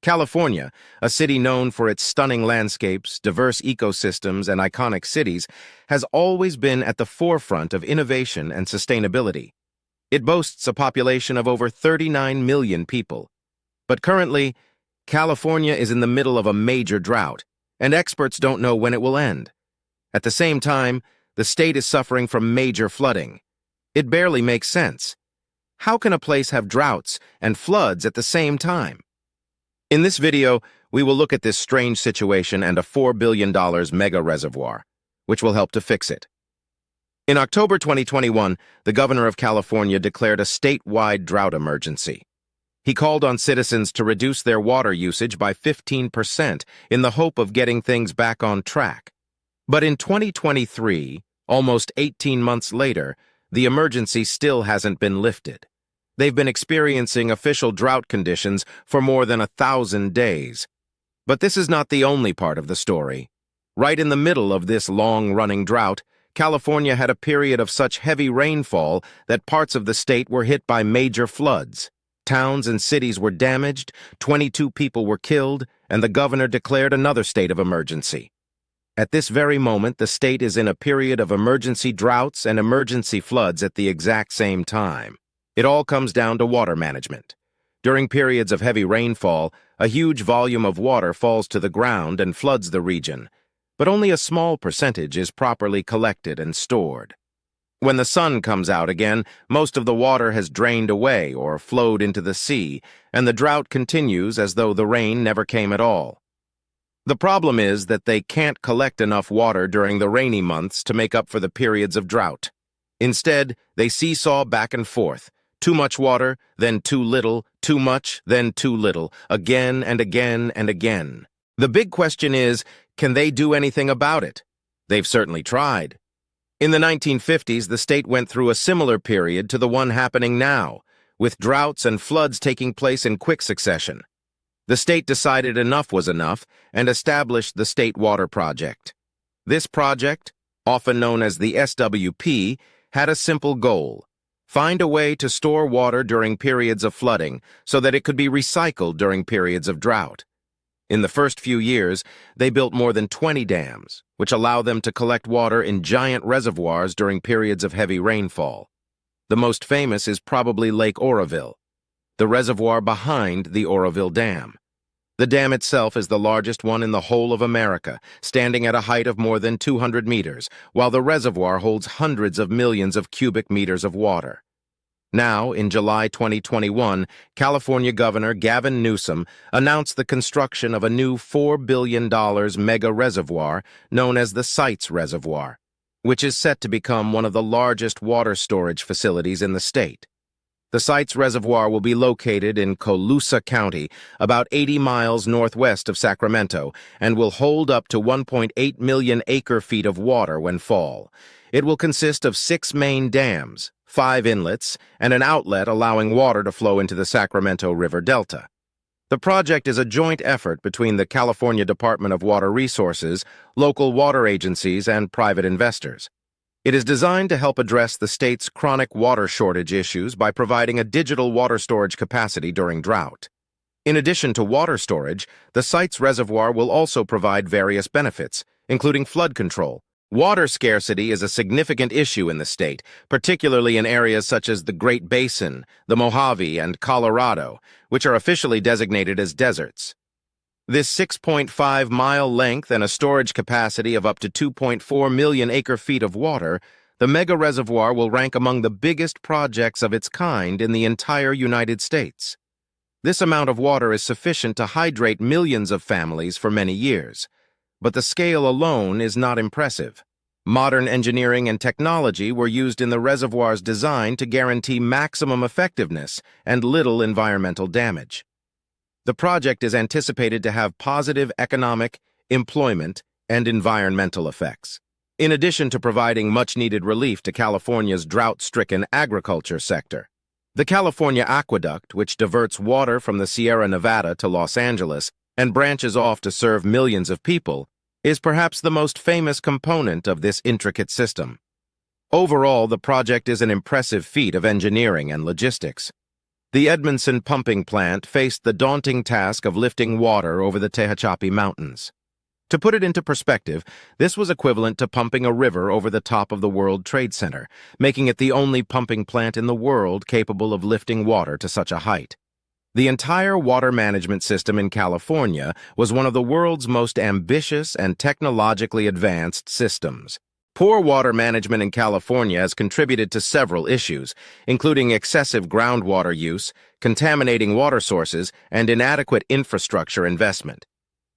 California, a city known for its stunning landscapes, diverse ecosystems, and iconic cities, has always been at the forefront of innovation and sustainability. It boasts a population of over 39 million people. But currently, California is in the middle of a major drought, and experts don't know when it will end. At the same time, the state is suffering from major flooding. It barely makes sense. How can a place have droughts and floods at the same time? In this video, we will look at this strange situation and a $4 billion mega reservoir, which will help to fix it. In October 2021, the governor of California declared a statewide drought emergency. He called on citizens to reduce their water usage by 15% in the hope of getting things back on track. But in 2023, almost 18 months later, the emergency still hasn't been lifted. They've been experiencing official drought conditions for more than 1,000 days. But this is not the only part of the story. Right in the middle of this long-running drought, California had a period of such heavy rainfall that parts of the state were hit by major floods. Towns and cities were damaged, 22 people were killed, and the governor declared another state of emergency. At this very moment, the state is in a period of emergency droughts and emergency floods at the exact same time. It all comes down to water management. During periods of heavy rainfall, a huge volume of water falls to the ground and floods the region, but only a small percentage is properly collected and stored. When the sun comes out again, most of the water has drained away or flowed into the sea, and the drought continues as though the rain never came at all. The problem is that they can't collect enough water during the rainy months to make up for the periods of drought. Instead, they seesaw back and forth. Too much water, then too little, too much, then too little, again and again and again. The big question is, can they do anything about it? They've certainly tried. In the 1950s, the state went through a similar period to the one happening now, with droughts and floods taking place in quick succession. The state decided enough was enough and established the State Water Project. This project, often known as the SWP, had a simple goal: find a way to store water during periods of flooding so that it could be recycled during periods of drought. In the first few years, they built more than 20 dams, which allow them to collect water in giant reservoirs during periods of heavy rainfall. The most famous is probably Lake Oroville, the reservoir behind the Oroville Dam. The dam itself is the largest one in the whole of America, standing at a height of more than 200 meters, while the reservoir holds hundreds of millions of cubic meters of water. Now, in July 2021, California Governor Gavin Newsom announced the construction of a new $4 billion mega reservoir known as the Sites Reservoir, which is set to become one of the largest water storage facilities in the state. The Sites Reservoir will be located in Colusa County, about 80 miles northwest of Sacramento, and will hold up to 1.8 million acre-feet of water when fall. It will consist of 6 main dams, 5 inlets, and an outlet allowing water to flow into the Sacramento River Delta. The project is a joint effort between the California Department of Water Resources, local water agencies, and private investors. It is designed to help address the state's chronic water shortage issues by providing a digital water storage capacity during drought. In addition to water storage, the Sites Reservoir will also provide various benefits, including flood control. Water scarcity is a significant issue in the state, particularly in areas such as the Great Basin, the Mojave, and Colorado, which are officially designated as deserts. This 6.5-mile length and a storage capacity of up to 2.4 million acre-feet of water, the mega reservoir will rank among the biggest projects of its kind in the entire United States. This amount of water is sufficient to hydrate millions of families for many years. But the scale alone is not impressive. Modern engineering and technology were used in the reservoir's design to guarantee maximum effectiveness and little environmental damage. The project is anticipated to have positive economic, employment, and environmental effects, in addition to providing much-needed relief to California's drought-stricken agriculture sector. The California Aqueduct, which diverts water from the Sierra Nevada to Los Angeles and branches off to serve millions of people, is perhaps the most famous component of this intricate system. Overall, the project is an impressive feat of engineering and logistics. The Edmondson pumping plant faced the daunting task of lifting water over the Tehachapi Mountains. To put it into perspective, this was equivalent to pumping a river over the top of the World Trade Center, making it the only pumping plant in the world capable of lifting water to such a height. The entire water management system in California was one of the world's most ambitious and technologically advanced systems. Poor water management in California has contributed to several issues, including excessive groundwater use, contaminating water sources, and inadequate infrastructure investment.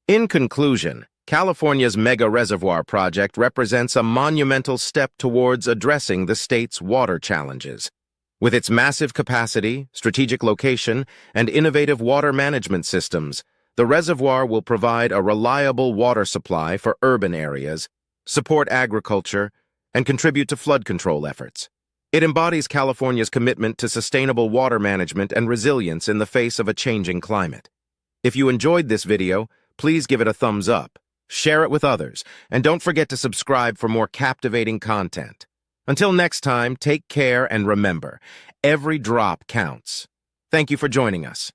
In conclusion, California's Mega Reservoir project represents a monumental step towards addressing the state's water challenges. With its massive capacity, strategic location, and innovative water management systems, the reservoir will provide a reliable water supply for urban areas, support agriculture, and contribute to flood control efforts. It embodies California's commitment to sustainable water management and resilience in the face of a changing climate. If you enjoyed this video, please give it a thumbs up, share it with others, and don't forget to subscribe for more captivating content. Until next time, take care and remember, every drop counts. Thank you for joining us.